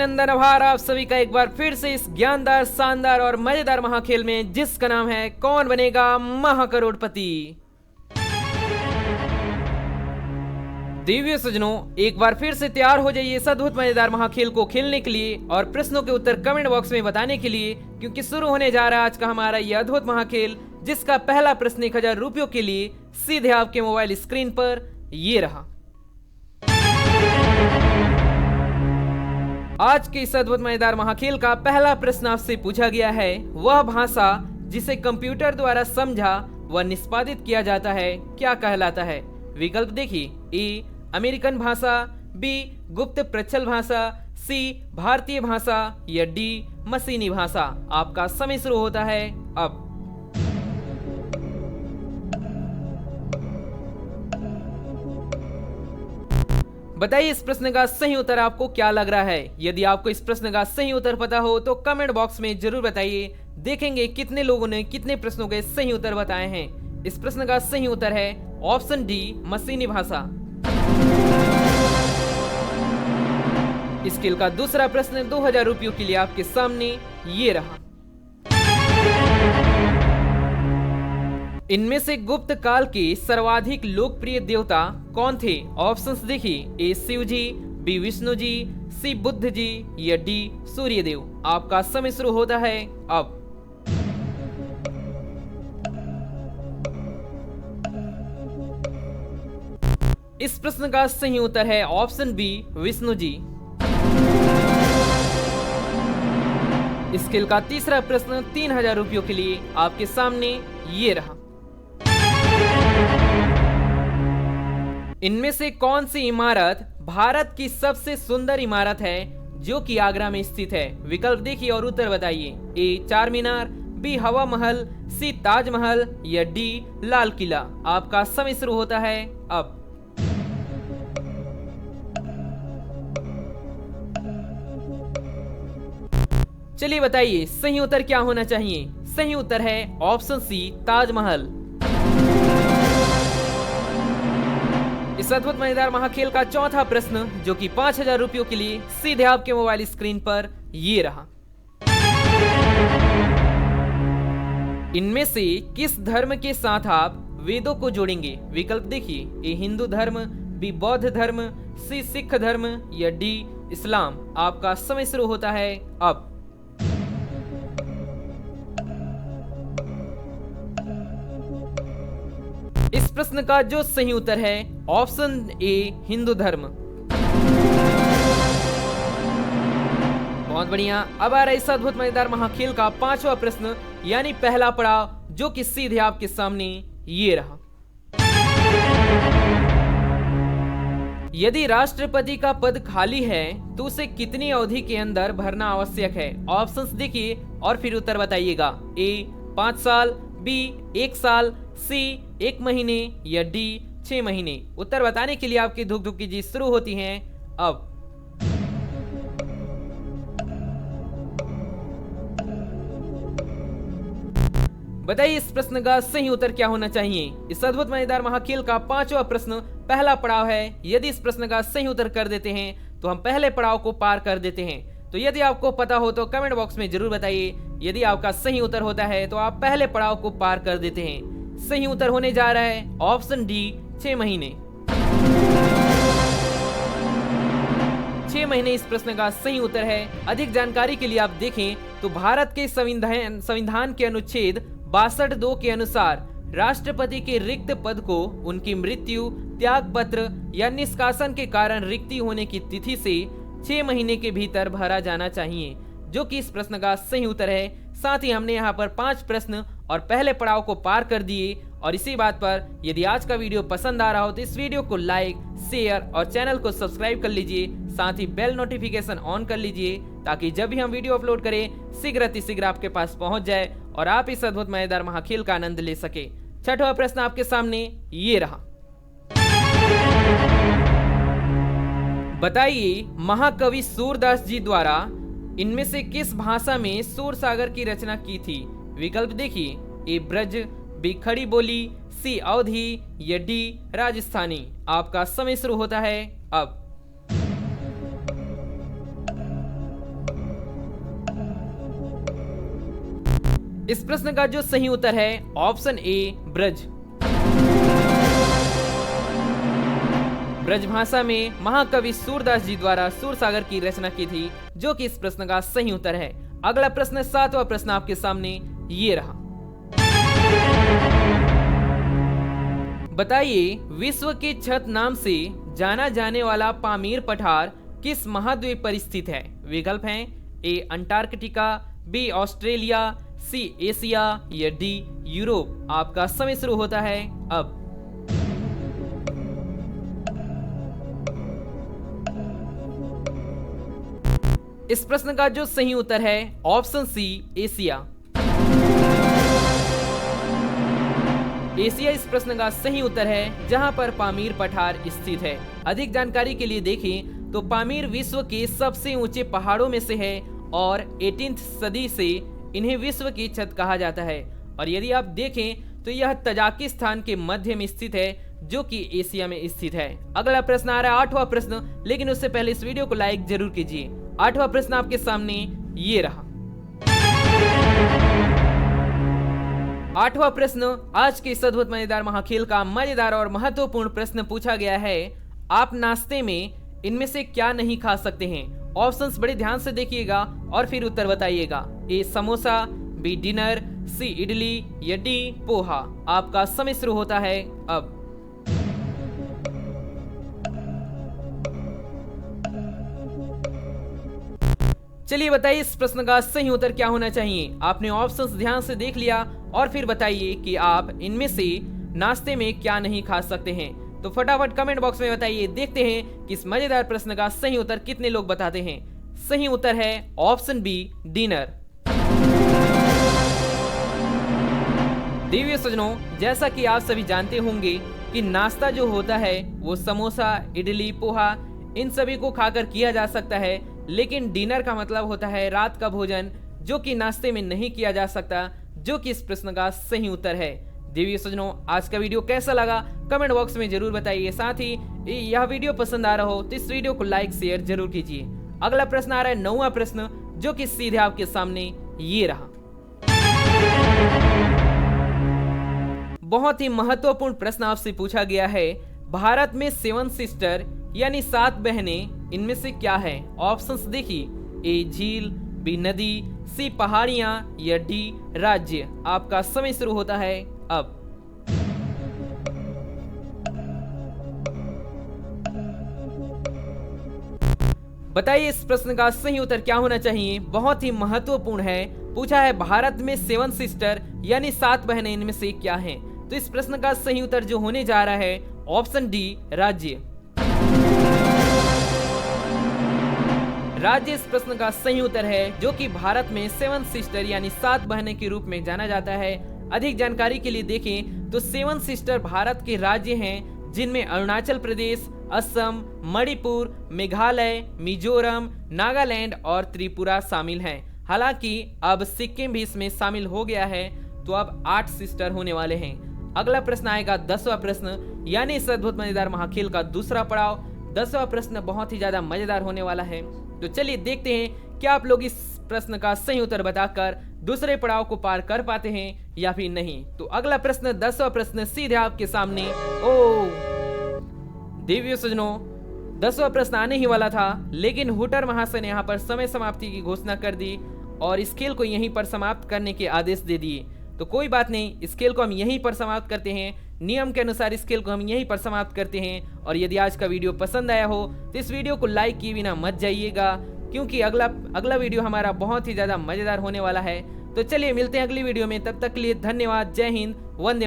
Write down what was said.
अभिनंदन आभार आप सभी का एक बार फिर से इस ज्ञानदार, शानदार और मजेदार महाखेल में, जिसका नाम है कौन बनेगा महाकरोड़पति। दिव्य सज्जनों, एक बार फिर से तैयार हो जाइए इस अद्भुत मजेदार महाखेल को खेलने के लिए और प्रश्नों के उत्तर कमेंट बॉक्स में बताने के लिए, क्योंकि शुरू होने जा रहा है आज का हमारा यह अद्भुत महाखेल, जिसका पहला प्रश्न 1000 रुपयों के लिए सीधे आपके मोबाइल स्क्रीन पर ये रहा। आज के इस अद्भुत मजेदार महाखेल का पहला प्रश्न आपसे पूछा गया है, वह भाषा जिसे कंप्यूटर द्वारा समझा व निष्पादित किया जाता है क्या कहलाता है। विकल्प देखिए, ए अमेरिकन भाषा, बी गुप्त प्रच्छल भाषा, सी भारतीय भाषा या डी मशीनी भाषा। आपका समय शुरू होता है अब। बताइए इस प्रश्न का सही उत्तर आपको क्या लग रहा है। यदि आपको इस प्रश्न का सही उत्तर पता हो तो कमेंट बॉक्स में जरूर बताइए। देखेंगे कितने लोगों ने कितने प्रश्नों के सही उत्तर बताए हैं। इस प्रश्न का सही उत्तर है ऑप्शन डी मशीनी भाषा। इस खेल का दूसरा प्रश्न 2000 रुपयों के लिए आपके सामने ये रहा। इनमें से गुप्त काल के सर्वाधिक लोकप्रिय देवता कौन थे। ऑप्शंस देखिए, ए शिव जी, बी विष्णु जी, सी बुद्ध जी या डी सूर्य देव। आपका समय शुरू होता है अब। इस प्रश्न का सही उत्तर है ऑप्शन बी विष्णु जी। इस खेल का तीसरा प्रश्न 3000 रुपयों के लिए आपके सामने ये रहा। इनमें से कौन सी इमारत भारत की सबसे सुंदर इमारत है जो कि आगरा में स्थित है। विकल्प देखिए और उत्तर बताइए, ए चार मीनार, बी हवा महल, सी ताजमहल या डी लाल किला। आपका समय शुरू होता है अब। चलिए बताइए सही उत्तर क्या होना चाहिए। सही उत्तर है ऑप्शन सी ताजमहल। इस अद्भुत मजेदार महाखेल का चौथा प्रश्न जो कि 5000 रुपयों के लिए सीधे आपके मोबाइल स्क्रीन पर ये रहा। इनमें से किस धर्म के साथ आप वेदों को जोड़ेंगे। विकल्प देखिए, ए हिंदू धर्म, बी बौद्ध धर्म, सी सिख धर्म या डी इस्लाम। आपका समय शुरू होता है अब। इस प्रश्न का जो सही उत्तर है ऑप्शन ए हिंदू धर्म। बहुत बढ़िया। अब आ रहा है इस अद्भुत मजेदार महाखेल का पांचवा प्रश्न, यानी पहला पड़ाव, जो कि सीधे आपके सामने ये रहा। यदि राष्ट्रपति का पद खाली है तो उसे कितनी अवधि के अंदर भरना आवश्यक है। ऑप्शंस देखिए और फिर उत्तर बताइएगा, ए 5 साल, बी 1 साल, सी 1 महीने या डी 6 महीने। उत्तर बताने के लिए आपकी धुक धुक की जी शुरू होती हैं अब। बताइए इस प्रश्न का सही उत्तर क्या होना चाहिए। इस अद्भुत मजेदार महाखेल का पांचवा प्रश्न पहला पड़ाव है। यदि इस प्रश्न का सही उत्तर कर देते हैं तो हम पहले पड़ाव को पार कर देते हैं। तो यदि आपको पता हो तो कमेंट बॉक्स में जरूर बताइए। यदि आपका सही उत्तर होता है तो आप पहले पड़ाव को पार कर देते हैं। सही उत्तर होने जा रहा है ऑप्शन डी 6 महीने। 6 महीने इस प्रश्न का सही उत्तर है। अधिक जानकारी के लिए आप देखें तो भारत के संविधान के अनुच्छेद 62(2) के अनुसार राष्ट्रपति के रिक्त पद को उनकी मृत्यु, त्याग पत्र या निष्कासन के कारण रिक्ति होने की तिथि से 6 महीने के भीतर भरा जाना चाहिए, जो कि इस प्रश्न का सही उत्तर है। साथ ही हमने यहाँ पर 5 प्रश्न और पहले पड़ाव को पार कर दिए। और इसी बात पर यदि आज का वीडियो पसंद आ रहा हो तो इस वीडियो को लाइक, शेयर और चैनल को सब्सक्राइब कर लीजिए। साथ ही बेल नोटिफिकेशन ऑन कर लीजिए ताकि जब भी हम वीडियो अपलोड करें शीघ्र आपके पास पहुंच जाए और आप इस अद्भुत मजेदार महाखेल का आनंद ले सके। छठवां प्रश्न आपके सामने ये रहा। बताइए महाकवि सूरदास जी द्वारा इनमें से किस भाषा में सूर सागर की रचना की थी। विकल्प देखिए, ए ब्रज, बी खड़ी बोली, सी अवधी या डी राजस्थानी। आपका समय शुरू होता है अब। इस प्रश्न का जो सही उत्तर है ऑप्शन ए ब्रज। ब्रज भाषा में महाकवि सूरदास जी द्वारा सूरसागर की रचना की थी, जो कि इस प्रश्न का सही उत्तर है। अगला प्रश्न, सातवां प्रश्न आपके सामने ये रहा। बताइए, विश्व की छत नाम से जाना जाने वाला पामीर पठार किस महाद्वीप पर स्थित है? विकल्प हैं A Antarctica, B Australia, C Asia या डी यूरोप। आपका समय शुरू होता है अब। इस प्रश्न का जो सही उत्तर है ऑप्शन सी एशिया। एशिया इस प्रश्न का सही उत्तर है, जहां पर पामीर पठार स्थित है। अधिक जानकारी के लिए देखें तो पामीर विश्व के सबसे ऊंचे पहाड़ों में से है और 18वीं सदी से इन्हें विश्व की छत कहा जाता है। और यदि आप देखें तो यह तजाकिस्तान के मध्य में स्थित है, जो कि एशिया में स्थित है। अगला प्रश्न आ रहा है आठवां प्रश्न, लेकिन उससे पहले इस वीडियो को लाइक जरूर कीजिए। आठवां प्रश्न आपके सामने ये रहा। आठवां प्रश्न आज के इस अद्भुत मजेदार महाखेल का मजेदार और महत्वपूर्ण प्रश्न पूछा गया है। आप नाश्ते में इनमें से क्या नहीं खा सकते हैं? ऑप्शंस बड़े ध्यान से देखिएगा और फिर उत्तर बताइएगा। ए समोसा, बी डिनर, सी इडली या डी पोहा। आपका समय शुरू होता है अब। चलिए बताइए, इस प्रश्न का सही उत्तर क्या होना चाहिए? आपने ऑप्शंस ध्यान से देख लिया और फिर बताइए कि आप इनमें से नाश्ते में क्या नहीं खा सकते हैं। तो फटाफट कमेंट बॉक्स में बताइए। देखते हैं कि इस मजेदार प्रश्न का सही उत्तर कितने लोग बताते हैं। सही उत्तर है ऑप्शन बी डिनर। देवियों सज्जनों, जैसा कि आप सभी जानते होंगे कि नाश्ता जो होता है वो समोसा, इडली, पोहा इन सभी को खाकर किया जा सकता है, लेकिन डिनर का मतलब होता है रात का भोजन, जो कि नाश्ते में नहीं किया जा सकता, जो कि इस प्रश्न का सही उत्तर है। देवी सज्जनों, आज का वीडियो कैसा लगा कमेंट बॉक्स में जरूर बताइए। साथ ही यह वीडियो पसंद आ रहा हो तो इस वीडियो को लाइक शेयर जरूर कीजिए। अगला प्रश्न आ रहा है नौवां प्रश्न, जो कि सीधे आपके सामने ये रहा। बहुत ही महत्वपूर्ण प्रश्न आपसे पूछा गया है। भारत में 7 सिस्टर यानी 7 बहनें इनमें से क्या है? ऑप्शंस देखिए, ए झील, बी नदी, सी पहाड़ियां या डी राज्य। आपका समय शुरू होता है अब। बताइए, इस प्रश्न का सही उत्तर क्या होना चाहिए? बहुत ही महत्वपूर्ण है। पूछा है भारत में 7 सिस्टर यानी 7 बहनें इनमें से क्या हैं? तो इस प्रश्न का सही उत्तर जो होने जा रहा है ऑप्शन डी राज्य। राज्य इस प्रश्न का सही उत्तर है, जो कि भारत में 7 सिस्टर यानी 7 बहनें के रूप में जाना जाता है। अधिक जानकारी के लिए देखें तो 7 सिस्टर भारत के राज्य हैं, जिनमें अरुणाचल प्रदेश, असम, मणिपुर, मेघालय, मिजोरम, नागालैंड और त्रिपुरा शामिल हैं। हालांकि अब सिक्किम भी इसमें शामिल हो गया है, तो अब 8 सिस्टर होने वाले हैं। अगला प्रश्न आएगा 10वां प्रश्न, यानी इस अद्भुत मजेदार महाखेल का दूसरा पड़ाव। 10वां प्रश्न बहुत ही ज्यादा मजेदार होने वाला है। तो चलिए देखते हैं क्या आप लोग इस प्रश्न का सही उत्तर बताकर दूसरे पड़ाव को पार कर पाते हैं या फिर नहीं। तो अगला प्रश्न 10वां प्रश्न सीधे आपके सामने। देवियों सज्जनों, 10वां प्रश्न आने ही वाला था, लेकिन हुटर महाशय ने यहाँ पर समय समाप्ति की घोषणा कर दी और इस खेल को यहीं पर समाप्त करने के आदेश दे दिए। तो कोई बात नहीं, इस खेल को हम यहीं पर समाप्त करते हैं। नियम के अनुसार इस खेल को हम यहीं पर समाप्त करते हैं। और यदि आज का वीडियो पसंद आया हो तो इस वीडियो को लाइक किए बिना मत जाइएगा, क्योंकि अगला वीडियो हमारा बहुत ही ज्यादा मजेदार होने वाला है। तो चलिए मिलते हैं अगली वीडियो में, तब तक के लिए धन्यवाद। जय हिंद, वंदे।